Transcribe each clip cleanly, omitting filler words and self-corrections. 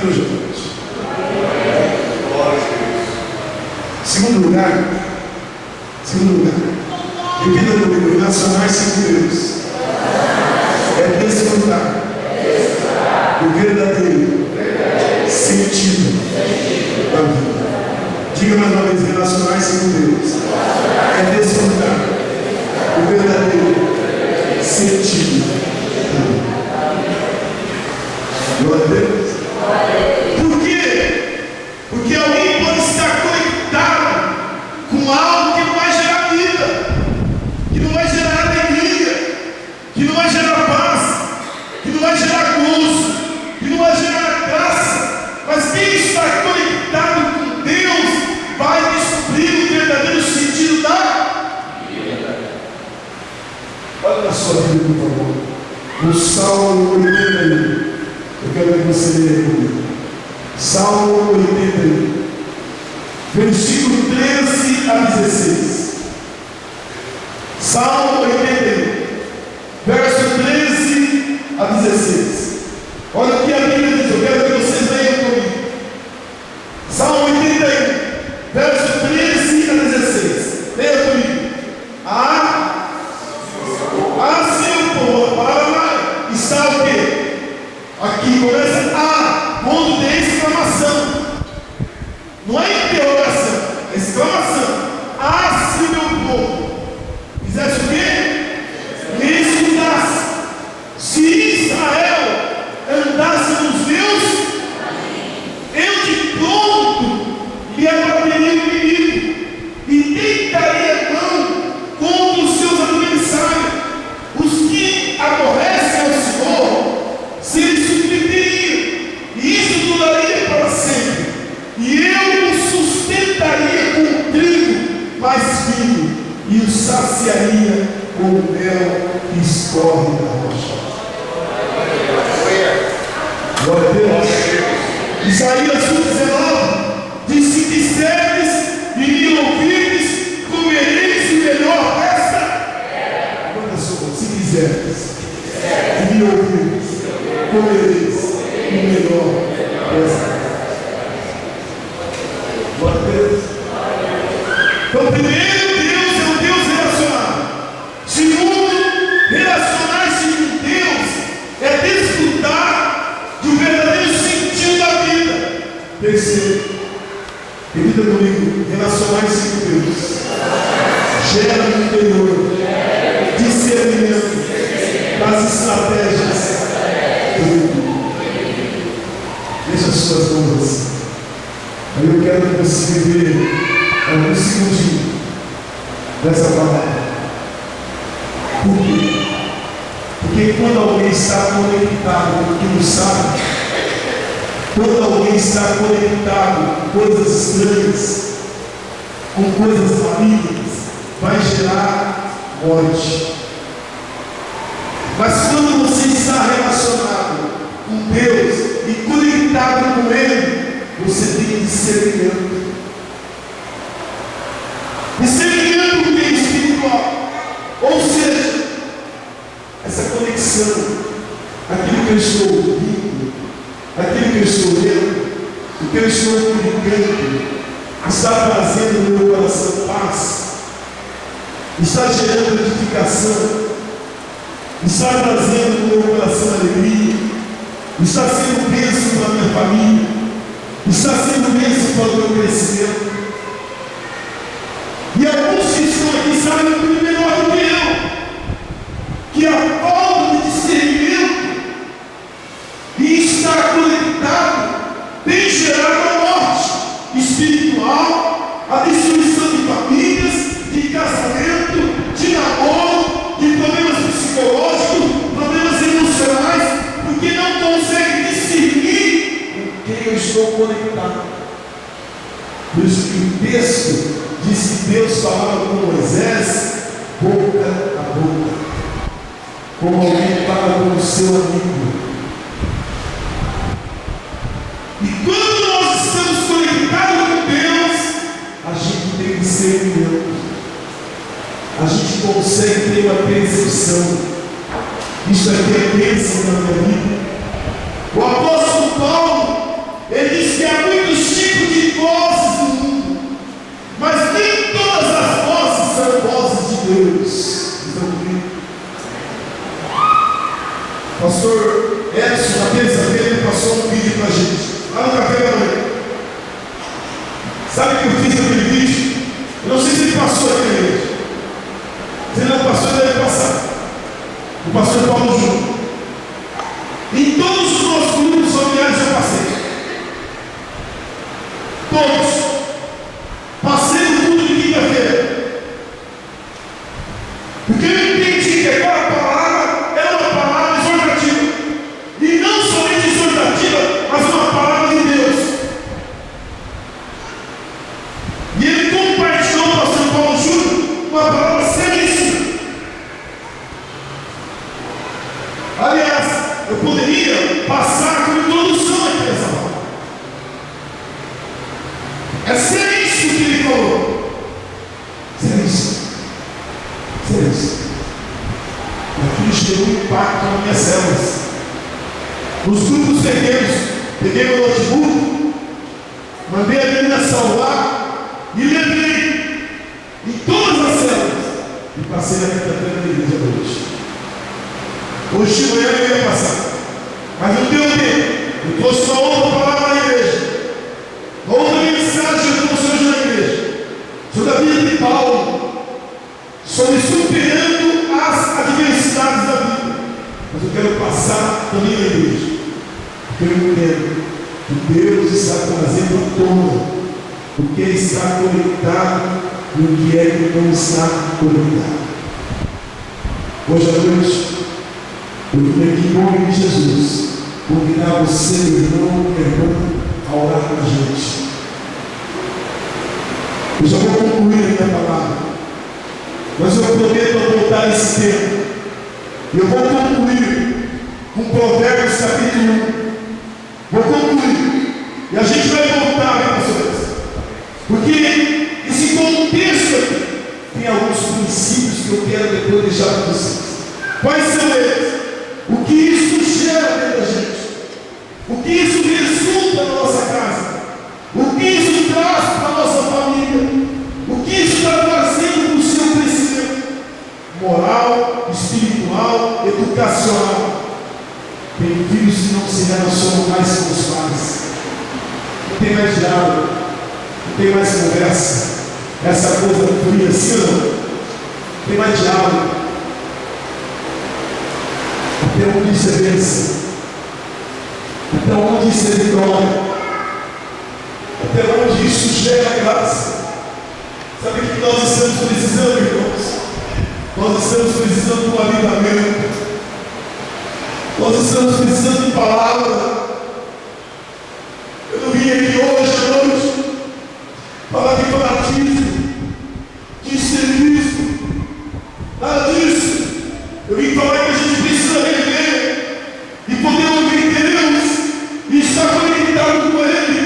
hoje à noite. Segundo lugar, repita comigo, relacionar-se com Deus é desfrutar do verdadeiro sentido da vida. Diga mais uma vez, relacionar-se com Deus é desfrutar do verdadeiro sentido da vida. Glória a Deus. Por quê? Porque alguém pode estar conectado com algo que não vai gerar vida, que não vai gerar alegria, que não vai gerar paz, que não vai gerar gozo, que não vai gerar graça. Mas quem está conectado com Deus vai descobrir o verdadeiro sentido da vida. Olha na sua vida, por favor. No Salmo 81. Eu quero que você leia comigo. Salmo 81, versículo 13 a 16. Salmo 81, verso 13 a 16. Olha o que a Bíblia diz, eu quero que vocês leiam comigo. Salmo 81, verso 13 a 16. Leia comigo. Seu povo, a palavra está o quê? Aqui começa a ponto de exclamação. Não é interrogação, é exclamação. Se meu povo fizesse o quê? Me escutasse. Se Israel andasse nos meus, eu de pronto lhe abateria o inimigo e deitaria a mão contra os seus adversários. Os que aborrecem ao Senhor, se ele submeteria, e isso duraria para sempre, e eu o sustentaria com trigo mais fino, e o saciaria com o mel que escorre da rocha. Glória a Deus. Isaías 19 diz: se quiseres e me ouvires, comereis o melhor desta. Quando se quiseres e me ouvires, comereis o melhor desta. Glória a Deus. Então, primeiro, Deus é um Deus relacionado. Segundo, relacionar-se com Deus é desfrutar do verdadeiro sentido da vida. Terceiro, repita comigo, relacionar-se com Deus gera no interior discernimento das estratégias do inimigo. Deixa as suas mãos assim. Aí eu quero que você viver alguns segundinhos dessa palavra. Por quê? Porque quando alguém está conectado com aquilo sabe, quando alguém está conectado com coisas estranhas, com coisas malignas, vai gerar morte. Mas quando você está relacionado com Deus e conectado com Ele, você tem discernimento. Discernimento do bem espiritual. Ou seja, essa conexão, aquilo que eu estou ouvindo, aquilo que eu estou lendo, o que eu estou comunicando, está trazendo no meu coração paz, está gerando edificação, está trazendo no meu coração alegria, está sendo bênção para a minha família, está sendo bênção para o meu crescimento. E alguns que estão aqui sabem muito melhor do que eu, que a falta de discernimento e estar conectado tem gerado a morte espiritual, a destruição de famílias, de casamento, de namoro, de problemas psicológicos, problemas emocionais, porque não consegue discernir com quem eu estou conectado. Por isso que o texto diz que Deus falava com Moisés boca a boca, como alguém fala com o seu amigo. E quando nós estamos conectados com Deus, a gente tem discernimento, a gente consegue ter uma percepção. Isso aqui é bênção na minha vida. O apóstolo Paulo queria passar como introdução aqui nessa palavra. É ser isso que ele falou. Ser isso. Ser isso. Aquilo gerou um impacto nas minhas células. Nos grupos pequenos, peguei meu notebook, mandei a menina salvar e levei em todas as células. E passei na quinta-feira da igreja hoje. Hoje de manhã eu ia passar. Mas não deu tempo. Eu trouxe uma outra palavra na igreja. Uma outra mensagem eu trouxe hoje na igreja. Sobre a vida de Paulo. Sobre superando as adversidades da vida. Mas eu quero passar também na igreja. Porque eu entendo que Deus está trazendo à tona o que está conectado e o que é que não está conectado. Hoje à noite, eu vim aqui em nome de Jesus convidar você, meu irmão e irmã, a orar com a gente. Eu já vou concluir a minha palavra, mas eu prometo voltar esse tempo. Eu vou concluir com Provérbios capítulo 1. Vou concluir. E a gente vai voltar, né, pastores? Porque esse contexto aqui tem alguns princípios que eu quero depois deixar para vocês. Quais são eles? O que isso gera dentro da gente? O que isso resulta na nossa casa? O que isso traz para a nossa família? O que isso está trazendo para o seu crescimento? Moral, espiritual, educacional. Tem filhos que não se relacionam mais com os pais. Não tem mais diálogo. Não tem mais conversa. Essa coisa fria assim ou não? Não tem mais diálogo. Até onde isso é bênção? Até onde isso é vitória? Até onde isso gera graça? Sabe o que nós estamos precisando, irmãos? Nós estamos precisando de um avivamento. Nós estamos precisando de palavra. Eu não vim aqui hoje à noite falar de fanatismo, de serviço, nada disso. Eu vim falar que a gente precisa rever e poder ouvir Deus e estar conectado com Ele.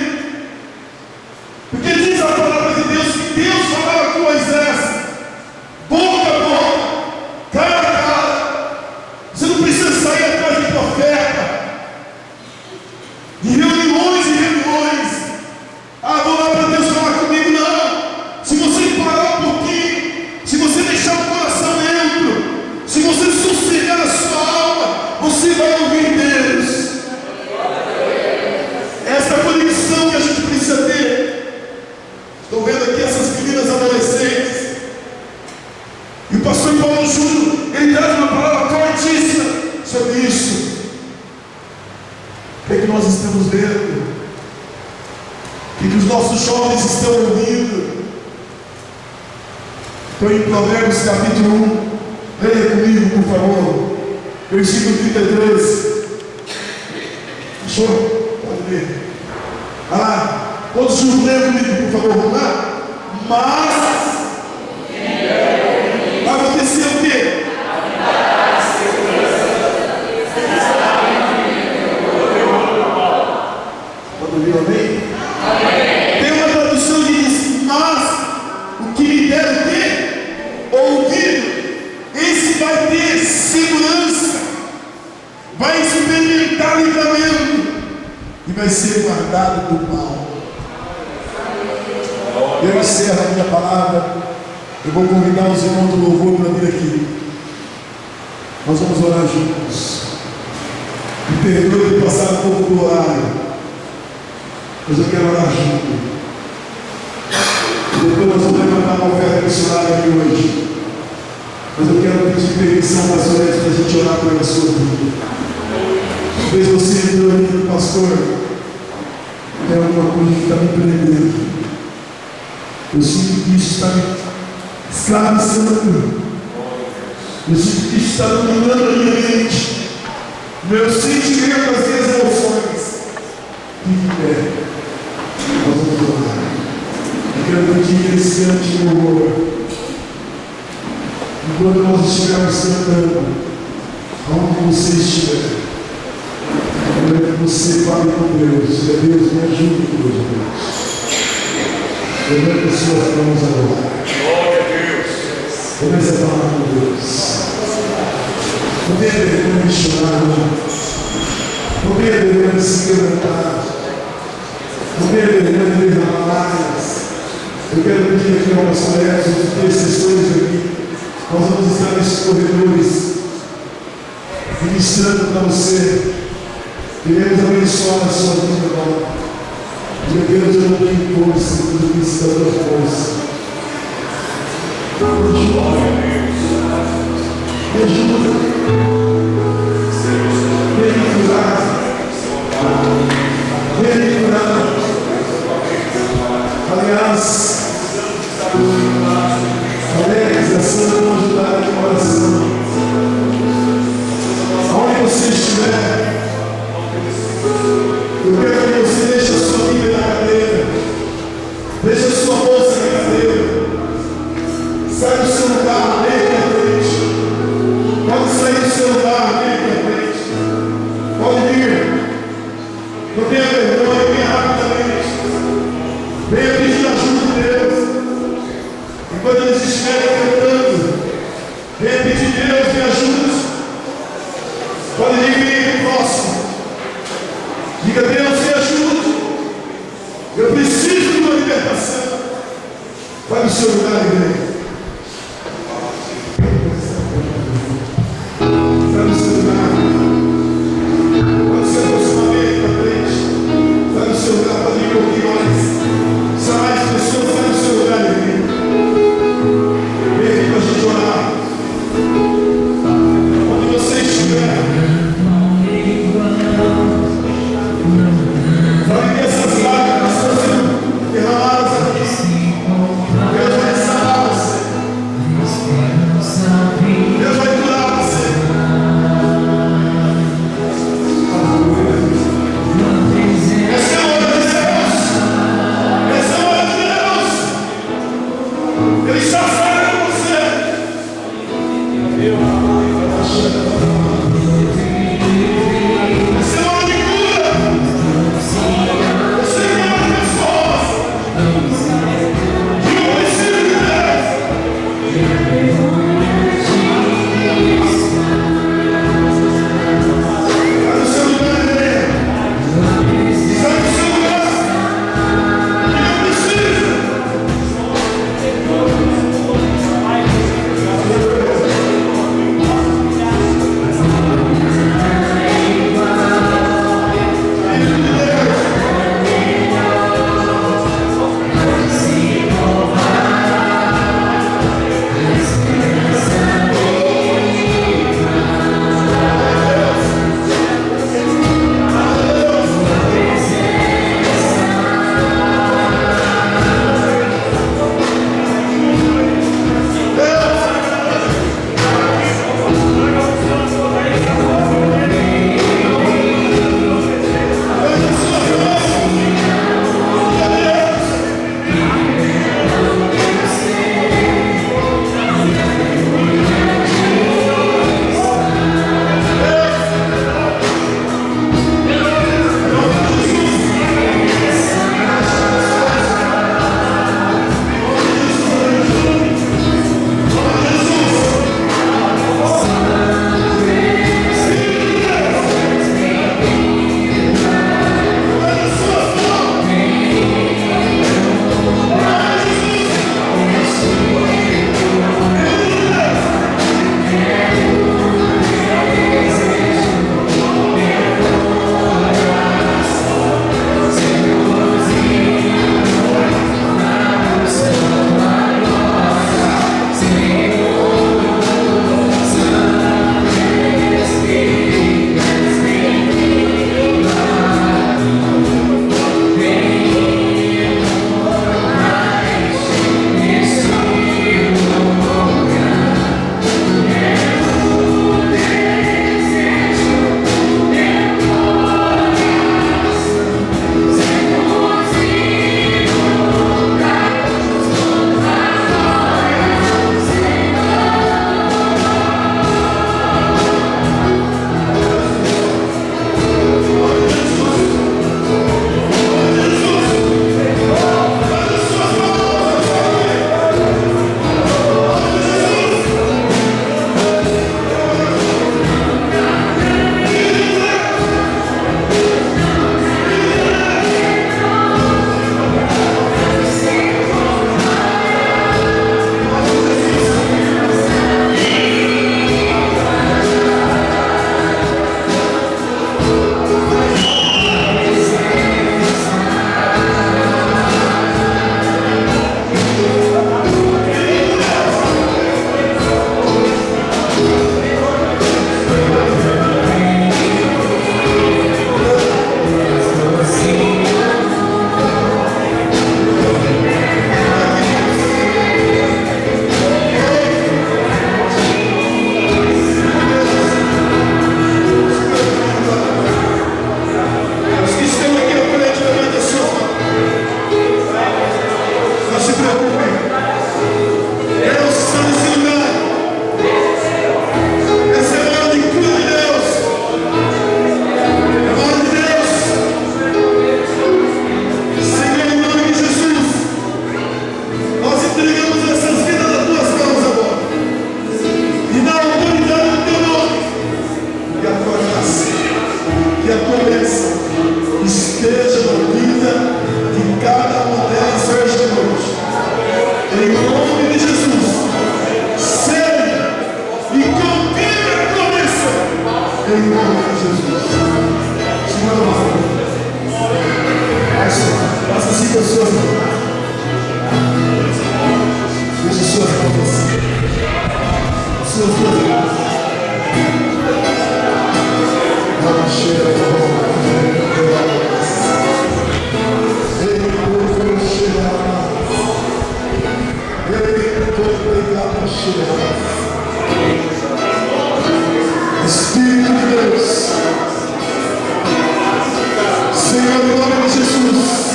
Porque diz a palavra de Deus que Deus falava com Moisés, boca a boca, cara a cara. Você não precisa sair atrás de profeta, de reuniões e reuniões. Ah, vou lá para Deus falar comigo. Não. Se você parar um pouquinho, se você deixar o coração neutro, se você sossegar a sua alma, você vai ouvir Deus. Essa conexão que a gente precisa ter. Estou vendo aqui essas meninas adolescentes. E o pastor Paulo Júnior, ele traz uma palavra fortíssima sobre isso. O que é que nós estamos vendo? O que os nossos jovens estão ouvindo? Estou em Provérbios capítulo 1. Leia comigo, por favor. Versículo 33. Achou? Pode ler. Todos juntos leiam comigo, por favor. Vamos lá? Mas vai acontecer o quê? Pode ouvir, amém? Tem uma tradução que diz: mas o que me der o quê? Ouvido. Esse vai ter segurança, vai experimentar livramento e vai ser guardado do mal. Eu encerro a minha palavra. Eu vou convidar os irmãos do louvor para vir aqui. Nós vamos orar juntos. Me perdoe de passar um pouco do horário, mas eu quero orar junto. Depois nós vamos levantar uma oferta missionária aqui hoje. Mas eu quero pedir permissão, pastorete, para a gente orar pela sua vida. Talvez você entrou aqui, pastor, tem alguma coisa que está me prendendo. Eu sinto que isso está me escravizando. Eu sinto que isso está dominando a minha mente, meus sentimentos, as minhas emoções. Fique em pé. Nós vamos orar. Eu quero pedir esse anti-louvor. Enquanto nós estivermos cantando, aonde você estiver, você fale com Deus. Deus, me ajude, Deus. Levanta as suas mãos agora. Glória a Deus. Comece a falar com Deus. Não tenha vergonha de chorar, não tenha vergonha de se quebrantar, não tenha vergonha de derramar lágrimas. Eu quero pedir aqui ao pastor Edson, os intercessores aqui, nós vamos estar nesses corredores, ministrando para você. Queremos abençoar a sua vida agora. Meu Deus, eu não tenho força, tudo isso da tua força. Glória a Deus. Me ajuda. Vem me curar. Vem me curar. Aliás, Alex, a Santa vão ajudar aqui na oração. Aonde você estiver, eu quero que você deixe a sua Bíblia na cadeira. Deixe a sua bolsa na cadeira. Sai do seu lugar, vem aqui à frente. Pode sair do seu lugar, vem aqui à frente. Pode vir. Não tenha vergonha, venha rapidamente. Venha pedir ajuda de Deus. Enquanto eles estiverem cantando, venha pedir Deus, me ajude. Pode vir, venha próximo. Diga, Deus, me ajude. Eu preciso de uma libertação. Vai no seu lugar, igreja. Vai no seu lugar. Pode se aproximar bem para frente. Vai no seu lugar, pode ir um pouquinho mais. Se há mais pessoas, vai no seu lugar, igreja. Vem aqui para a gente orar. Onde você estiver. Sabe que essas lágrimas estão sendo derramadas aqui. Deus vai sanar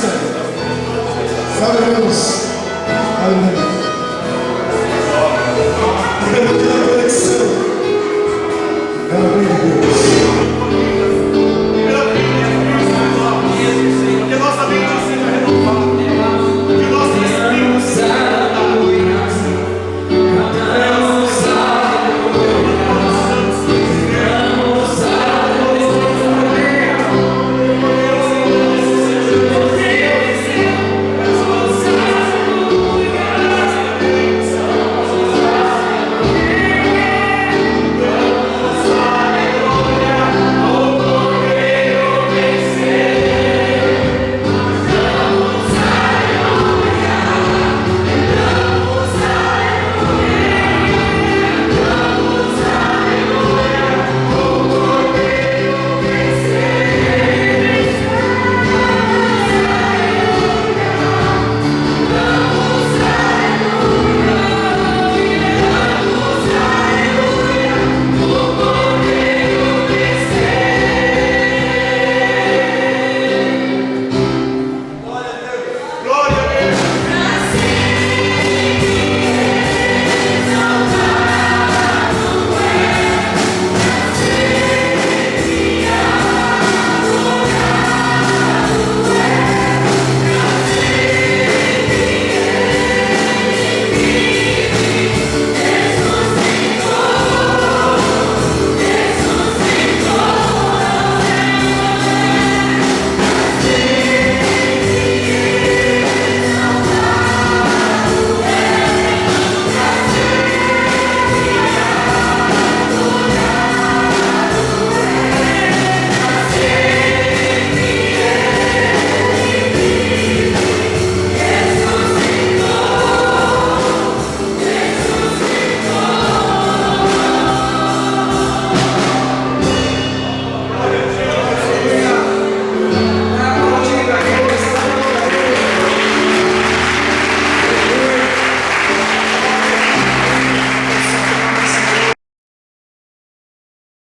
Senhor.